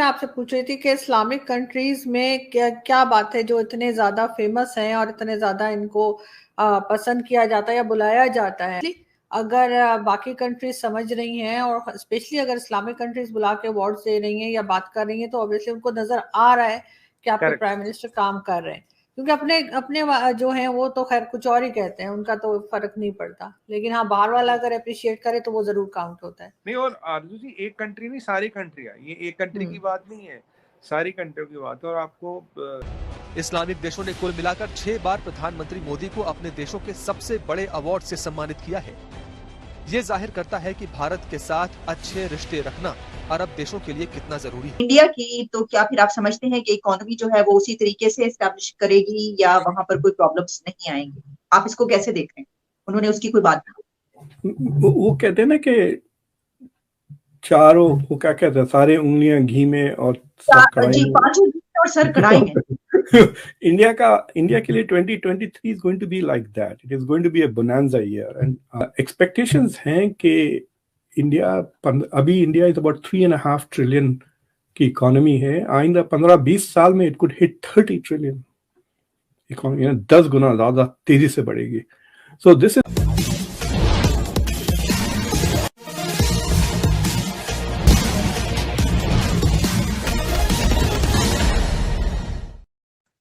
मैं आपसे पूछ रही थी कि इस्लामिक कंट्रीज में क्या क्या बात है जो इतने ज्यादा फेमस हैं और इतने ज्यादा इनको पसंद किया जाता है या बुलाया जाता है। अगर बाकी कंट्रीज समझ रही हैं और स्पेशली अगर इस्लामिक कंट्रीज बुला के अवार्ड्स दे रही हैं या बात कर रही हैं, तो ऑब्वियसली उनको नजर आ रहा है कि आपके करेक्ट। प्राइम मिनिस्टर काम कर रहे हैं। क्योंकि अपने अपने जो हैं वो तो खैर कुछ और ही कहते हैं, उनका तो फर्क नहीं पड़ता, लेकिन हाँ बाहर वाला अगर अप्रिशिएट करे तो वो जरूर काउंट होता है। नहीं, और आरजू जी एक कंट्री नहीं, सारी कंट्रियां, ये एक कंट्री की बात नहीं है, सारी कंट्रियों की बात है। और आपको इस्लामिक देशों ने कुल मिलाकर 6 बार प्रधानमंत्री मोदी को अपने देशों के सबसे बड़े अवार्ड से सम्मानित किया है। ये जाहिर करता है कि भारत के साथ अच्छे रिश्ते रखना अरब देशों के लिए कितना जरूरी है। इंडिया की तो क्या फिर आप समझते हैं कि इकोनॉमी जो है वो उसी तरीके से एस्टैब्लिश करेगी या वहां पर कोई प्रॉब्लम्स नहीं आएंगी? आप इसको कैसे देख रहे हैं? उन्होंने उसकी कोई बात वो कहते हैं ना कि चारों, वो क्या कहते हैं, सारे उंगलियां घी में और सब कढ़ाई जी, में। पांचों और सर कढ़ाई में। इंडिया के लिए 2023 is going to be like that. It is going to be a bonanza year and expectations हैं कि इंडिया इज अबाउट 3.5 ट्रिलियन की इकोनॉमी है। आइंदा 15-20 साल में it could hit 30 trillion economy, 10 गुना ज्यादा तेजी से बढ़ेगी। सो दिस इज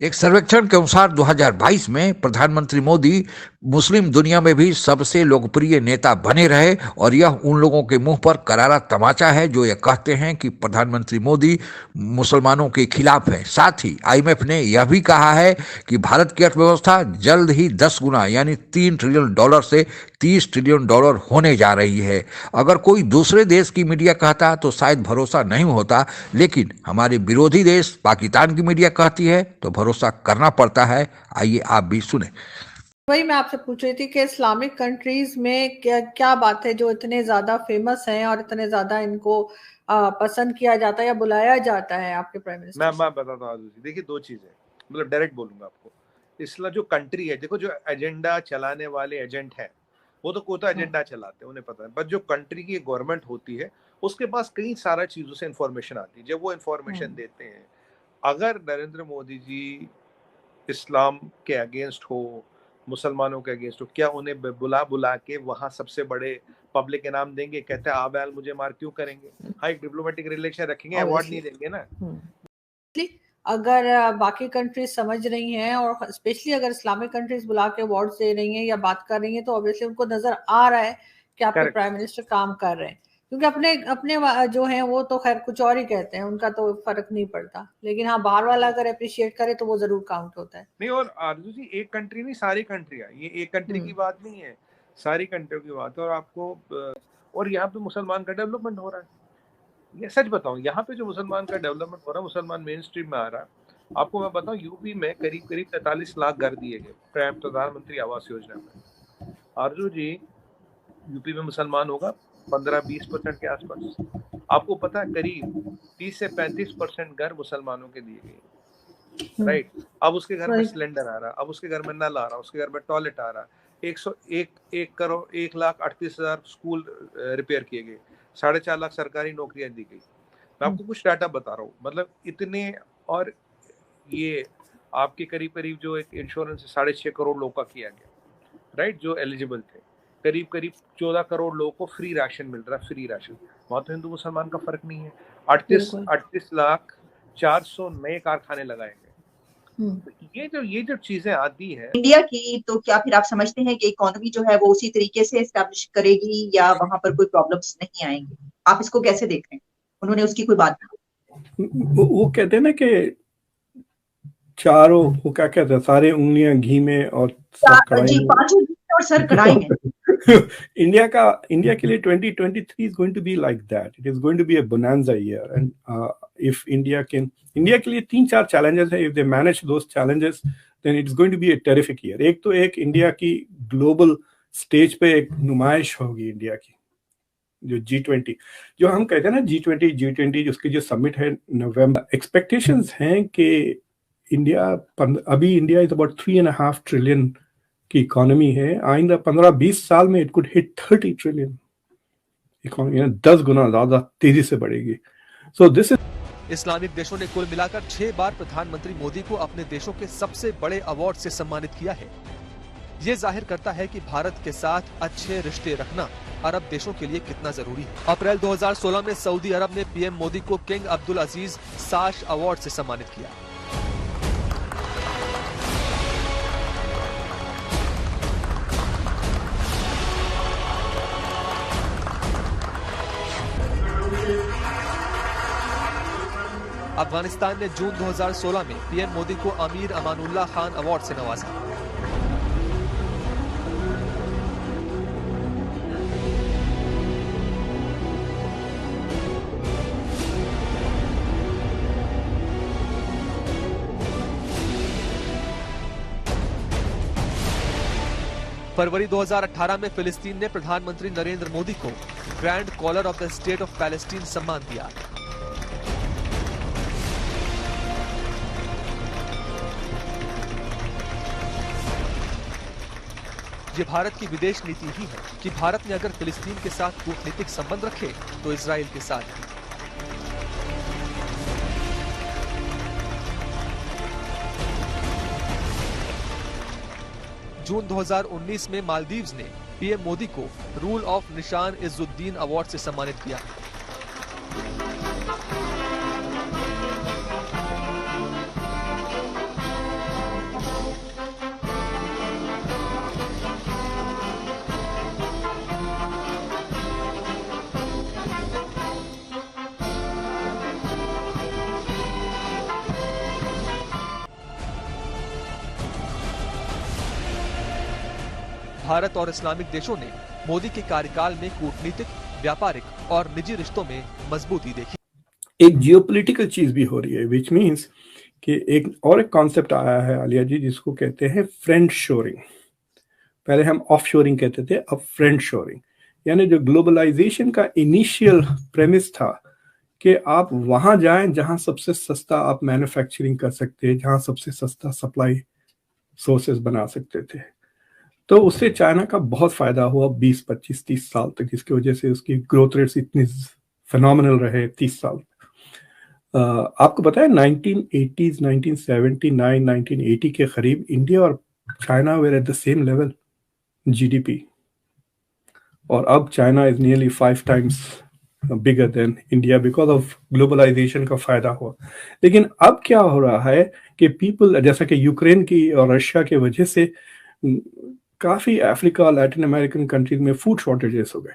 एक सर्वेक्षण के अनुसार 2022 में प्रधानमंत्री मोदी मुस्लिम दुनिया में भी सबसे लोकप्रिय नेता बने रहे, और यह उन लोगों के मुंह पर करारा तमाचा है जो ये कहते हैं कि प्रधानमंत्री मोदी मुसलमानों के खिलाफ है। साथ ही आईएमएफ ने यह भी कहा है कि भारत की अर्थव्यवस्था जल्द ही 10 गुना यानी $3 ट्रिलियन से $30 ट्रिलियन होने जा रही है। अगर कोई दूसरे देश की मीडिया कहता तो शायद भरोसा नहीं होता, लेकिन हमारे विरोधी देश पाकिस्तान की मीडिया कहती है तो भरोसा करना पड़ता है। आइए आप भी सुने। वही मैं आपसे पूछ रही थी कि इस्लामिक कंट्रीज में क्या क्या बात है जो इतने ज्यादा फेमस हैं और इतने ज्यादा इनको पसंद किया जाता है या बुलाया जाता है आपके प्राइम मिनिस्टर। मैं बताता हूँ, देखिए दो चीजें, मतलब डायरेक्ट बोलूंगा आपको। इसला जो कंट्री है, देखो जो एजेंडा चलाने वाले एजेंट है वो तो कोई एजेंडा चलाते हैं, उन्हें पता है। बट जो कंट्री की गवर्नमेंट होती है उसके पास कई सारा चीजों से इंफॉर्मेशन आती है। जब वो इंफॉर्मेशन देते हैं, अगर नरेंद्र मोदी जी इस्लाम के अगेंस्ट हो, मुसलमानों के अगेंस्ट हो, क्या उन्हें बुला के वहां सबसे बड़े पब्लिक इनाम देंगे? कहते हैं आ बैल मुझे मार क्यों करेंगे? हाँ, एक डिप्लोमेटिक रिलेशन रखेंगे, अवार्ड नहीं देंगे ना। अगर बाकी कंट्रीज समझ रही हैं और स्पेशली अगर इस्लामिक कंट्रीज बुला के अवार्ड्स दे रही हैं या बात कर रही हैं, तो ऑब्वियसली उनको नजर आ रहा है कि आपके प्राइम मिनिस्टर काम कर रहे हैं। क्योंकि अपने अपने जो हैं वो तो खैर कुछ और ही कहते हैं, उनका तो फर्क नहीं पड़ता, लेकिन हाँ बाहर वाला अगर अप्रिशिएट करे तो वो जरूर काउंट होता है। नहीं, और आरजू जी एक कंट्री नहीं, सारी कंट्रियां, ये एक कंट्री की बात नहीं है, सारी कंट्रियों की बात है। और आपको और यहाँ पे मुसलमान का डेवलपमेंट हो रहा है। ये सच बताऊं, यहाँ पे जो मुसलमान का डेवलपमेंट हो रहा है, मुसलमान मेन स्ट्रीम में आ रहा है। आपको मैं बताऊं, यूपी में करीब 43 लाख घर दिए गए प्रधानमंत्री आवास योजना में। आरजू जी यूपी में मुसलमान होगा 15-20% के आसपास। आपको पता है करीब 30 से 35% घर मुसलमानों के दिए गए, राइट। अब उसके घर में सिलेंडर आ रहा, अब उसके घर में नल आ रहा, उसके घर में टॉयलेट आ रहा। 1,38,00,000 स्कूल रिपेयर किए गए, 4.5 लाख सरकारी नौकरियां दी गई। मैं आपको कुछ डाटा बता रहा हूँ, मतलब इतने। और ये आपके करीब करीब जो एक इंश्योरेंस 6.5 करोड़ लोगों का किया गया, राइट, जो एलिजिबल थे। करीब करीब 14 करोड़ लोगों को फ्री राशन मिल रहा है, फ्री राशन। वहां तो हिंदू मुसलमान का फर्क नहीं है। 38,400,000 नए कारखाने लगाए गए। तो ये जो चीजें आती है इंडिया की तो क्या फिर आप समझते हैं कि इकोनॉमी जो है वो उसी तरीके से एस्टैब्लिश करेगी या वहां पर कोई प्रॉब्लम्स नहीं आएंगी? आप इसको कैसे देख रहे हैं? उन्होंने उसकी कोई बात वो कहते हैं ना कि चारों, वो क्या कहते हैं, सारे उंगलियां घी में और सब कढ़ाई जी, में। पांचों और सर कढ़ाई में। इंडिया के लिए 2023 is going to be like that. It is going to be a bonanza year and if India के लिए 3-4 चैलेंजेस है। If they manage those challenges then it's going to be a terrific year. एक India की global stage पे एक नुमाइश होगी India की, जो G20, जो हम कहते हैं ना G20 उसकी जो समिट है नवंबर। एक्सपेक्टेशंस हैं कि इंडिया इज अबाउट 3.5 ट्रिलियन की इकोनॉमी है। आइंदा 15-20 साल में it could hit 30 trillion economy, 10 गुना ज्यादा तेजी से बढ़ेगी। सो दिस इज इस्लामिक देशों ने कुल मिलाकर 6 बार प्रधानमंत्री मोदी को अपने देशों के सबसे बड़े अवार्ड से सम्मानित किया है। ये जाहिर करता है कि भारत के साथ अच्छे रिश्ते रखना अरब देशों के लिए कितना जरूरी है। अप्रैल 2016 में सऊदी अरब ने पीएम मोदी को किंग अब्दुल अजीज साश अवार्ड से सम्मानित किया। अफगानिस्तान ने जून 2016 में पीएम मोदी को अमीर अमानुल्लाह खान अवार्ड से नवाजा। फरवरी 2018 में फिलिस्तीन ने प्रधानमंत्री नरेंद्र मोदी को grand collar of the state of Palestine सम्मान दिया। ये भारत की विदेश नीति ही है कि भारत ने अगर फिलिस्तीन के साथ कूटनीतिक संबंध रखे तो इजराइल के साथ भी। जून 2019 में मालदीव्स ने पीएम मोदी को रूल ऑफ निशान इज्जुद्दीन अवार्ड से सम्मानित किया। भारत और इस्लामिक देशों ने मोदी के कार्यकाल में कूटनीतिक, व्यापारिक और निजी रिश्तों में मजबूती देखी। एक जियोपॉलिटिकल चीज भी हो रही है, विच मीन्स कि एक कॉन्सेप्ट आया है आलिया जी, जिसको कहते हैं फ्रेंड शोरिंग। पहले हम ऑफ शोरिंग कहते थे, अब फ्रेंड शोरिंग। यानी जो ग्लोबलाइजेशन का इनिशियल प्रेमिस था कि आप वहां जाएं जहां सबसे सस्ता आप मैन्युफैक्चरिंग कर सकते हैं, जहां सबसे सस्ता सप्लाई सोर्सेस बना सकते थे, तो उससे चाइना का बहुत फायदा हुआ 20, 25, 30 साल तक, जिसकी वजह से उसकी ग्रोथ रेट्स इतनी फिनोमिनल रहे 30 साल। आपको पता है 1980s, 1979, 1980 के करीब इंडिया और China were at the same level GDP, और अब China is nearly 5 times bigger than India because of globalisation का फायदा हुआ। लेकिन अब क्या हो रहा है कि पीपल, जैसा कि यूक्रेन की और रशिया की वजह से काफी अफ्रीका, लैटिन अमेरिकन कंट्रीज में फूड शॉर्टेजेस हो गए।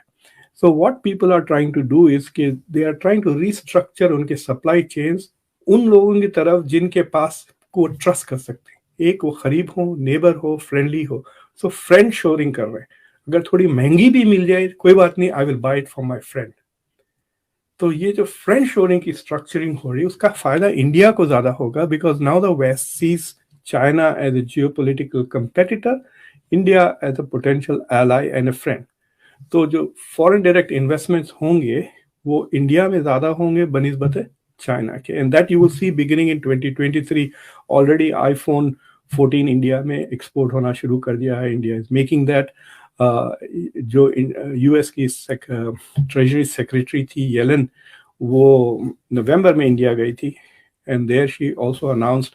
So what people are trying to do is कि they are trying to restructure उनके सप्लाई चेन्स उन लोगों की तरफ जिनके पास को ट्रस्ट कर सकते हैं, एक वो करीब हो, नेबर हो, फ्रेंडली हो। सो फ्रेंड शोरिंग कर रहे हैं, अगर थोड़ी महंगी भी मिल जाए कोई बात नहीं, I will buy it for my friend. तो ये जो फ्रेंड शोरिंग की स्ट्रक्चरिंग हो रही है, उसका फायदा इंडिया को ज्यादा होगा, because now the West sees China as a geopolitical competitor, India as a potential ally and a friend. तो जो फॉरेन डायरेक्ट इन्वेस्टमेंट्स होंगे वो इंडिया में ज्यादा होंगे बनिस्बत चाइना के, and that you will see beginning in 2023। Already iPhone 14 India में एक्सपोर्ट होना शुरू कर दिया है। India is making that. जो यूएस की ट्रेजरी सेक्रेटरी थी येलन, वो नवंबर में इंडिया गई थी, and there she also announced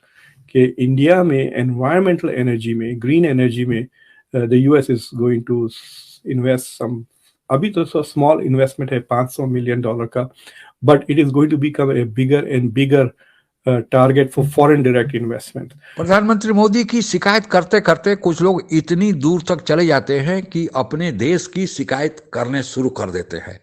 कि इंडिया में एनवायरमेंटल एनर्जी में, ग्रीन एनर्जी में the US is going to invest some, अभी तो स्मॉल इन्वेस्टमेंट है $500 million का, but it is going to become a bigger and bigger target for foreign direct investment. प्रधानमंत्री मोदी की शिकायत करते करते कुछ लोग इतनी दूर तक चले जाते हैं कि अपने देश की शिकायत करने शुरू कर देते हैं।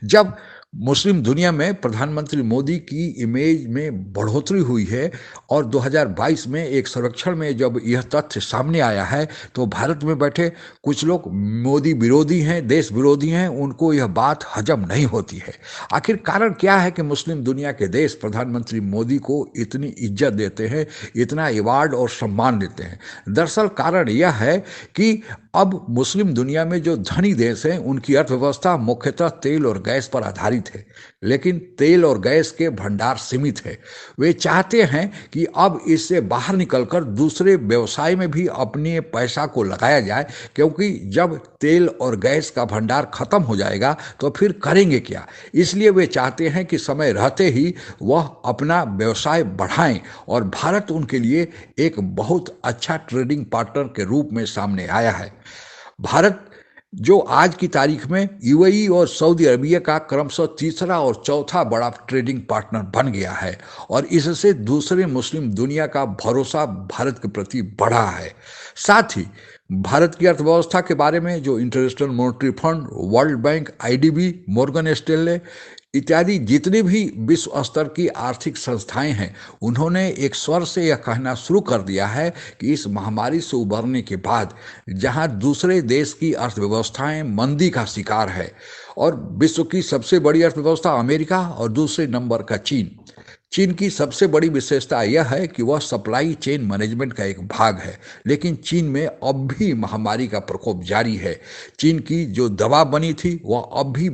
जब मुस्लिम दुनिया में प्रधानमंत्री मोदी की इमेज में बढ़ोतरी हुई है और 2022 में एक सर्वेक्षण में जब यह तथ्य सामने आया है, तो भारत में बैठे कुछ लोग मोदी विरोधी हैं, देश विरोधी हैं, उनको यह बात हजम नहीं होती है। आखिर कारण क्या है कि मुस्लिम दुनिया के देश प्रधानमंत्री मोदी को इतनी इज्जत देते हैं, इतना अवार्ड और सम्मान देते हैं? दरअसल कारण यह है कि अब मुस्लिम दुनिया में जो धनी देश हैं उनकी अर्थव्यवस्था मुख्यतः तेल और गैस पर आधारित प्रभावित है, लेकिन तेल और गैस के भंडार सीमित है। वे चाहते हैं कि अब इससे बाहर निकलकर दूसरे व्यवसाय में भी अपने पैसा को लगाया जाए, क्योंकि जब तेल और गैस का भंडार खत्म हो जाएगा तो फिर करेंगे क्या। इसलिए वे चाहते हैं कि समय रहते ही वह अपना व्यवसाय बढ़ाएं और भारत उनके लिए एक बहुत अच्छा ट्रेडिंग पार्टनर के रूप में सामने आया है। भारत जो आज की तारीख में यूएई और सऊदी अरबिया का क्रमशः तीसरा और चौथा बड़ा ट्रेडिंग पार्टनर बन गया है और इससे दूसरे मुस्लिम दुनिया का भरोसा भारत के प्रति बढ़ा है। साथ ही भारत की अर्थव्यवस्था के बारे में जो international monetary fund, world bank, IDB, Morgan Stanley इत्यादि जितने भी विश्व स्तर की आर्थिक संस्थाएं हैं, उन्होंने एक स्वर से यह कहना शुरू कर दिया है कि इस महामारी से उबरने के बाद जहां दूसरे देश की अर्थव्यवस्थाएं मंदी का शिकार है और विश्व की सबसे बड़ी अर्थव्यवस्था अमेरिका और दूसरे नंबर का चीन की सबसे बड़ी विशेषता यह है कि वह सप्लाई चेन मैनेजमेंट का एक भाग है, लेकिन चीन में अब भी महामारी का प्रकोप जारी है। चीन की जो दवा बनी थी वह अब भी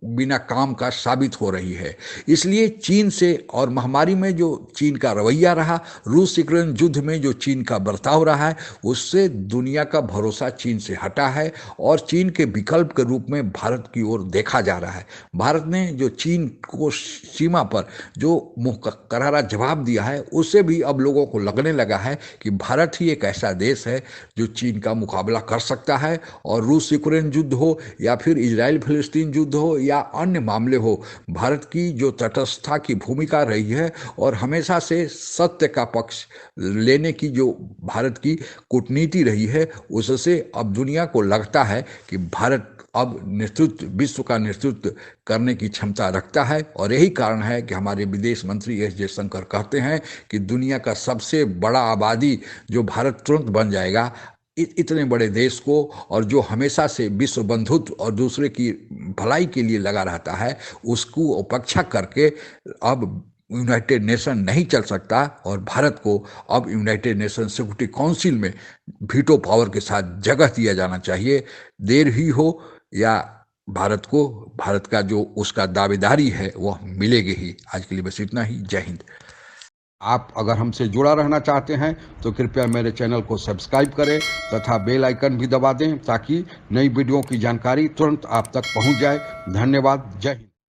बिना काम का साबित हो रही है। इसलिए चीन से और महामारी में जो चीन का रवैया रहा, रूस यूक्रेन युद्ध में जो चीन का बर्ताव रहा है, उससे दुनिया का भरोसा चीन से हटा है और चीन के विकल्प के रूप में भारत की ओर देखा जा रहा है। भारत ने जो चीन को सीमा पर जो मुंह करारा जवाब दिया है, उससे भी अब लोगों को लगने लगा है कि भारत ही एक ऐसा देश है जो चीन का मुकाबला कर सकता है। और रूस यूक्रेन युद्ध हो या फिर इजराइल फिलिस्तीन युद्ध हो या अन्य मामले हो, भारत की जो तटस्थता की भूमिका रही है और हमेशा से सत्य का पक्ष लेने की जो भारत की कूटनीति रही है, उससे अब दुनिया को लगता है कि भारत अब विश्व का नेतृत्व करने की क्षमता रखता है। और यही कारण है कि हमारे विदेश मंत्री एस जयशंकर कहते हैं कि दुनिया का सबसे बड़ा आबादी जो भारत तुरंत बन जाएगा, इतने बड़े देश को और जो हमेशा से विश्व बंधुत्व और दूसरे की भलाई के लिए लगा रहता है, उसको उपेक्षा करके अब यूनाइटेड नेशन नहीं चल सकता और भारत को अब यूनाइटेड नेशन सिक्योरिटी काउंसिल में वीटो पावर के साथ जगह दिया जाना चाहिए। देर ही हो या भारत का जो उसका दावेदारी है वह मिलेगी ही। आज के लिए बस इतना ही। जय हिंद। आप अगर हमसे जुड़ा रहना चाहते हैं तो कृपया मेरे चैनल को सब्सक्राइब करें तथा बेल आइकन भी दबा दें ताकि नई वीडियो की जानकारी तुरंत आप तक पहुंच जाए। धन्यवाद। जय हिंद।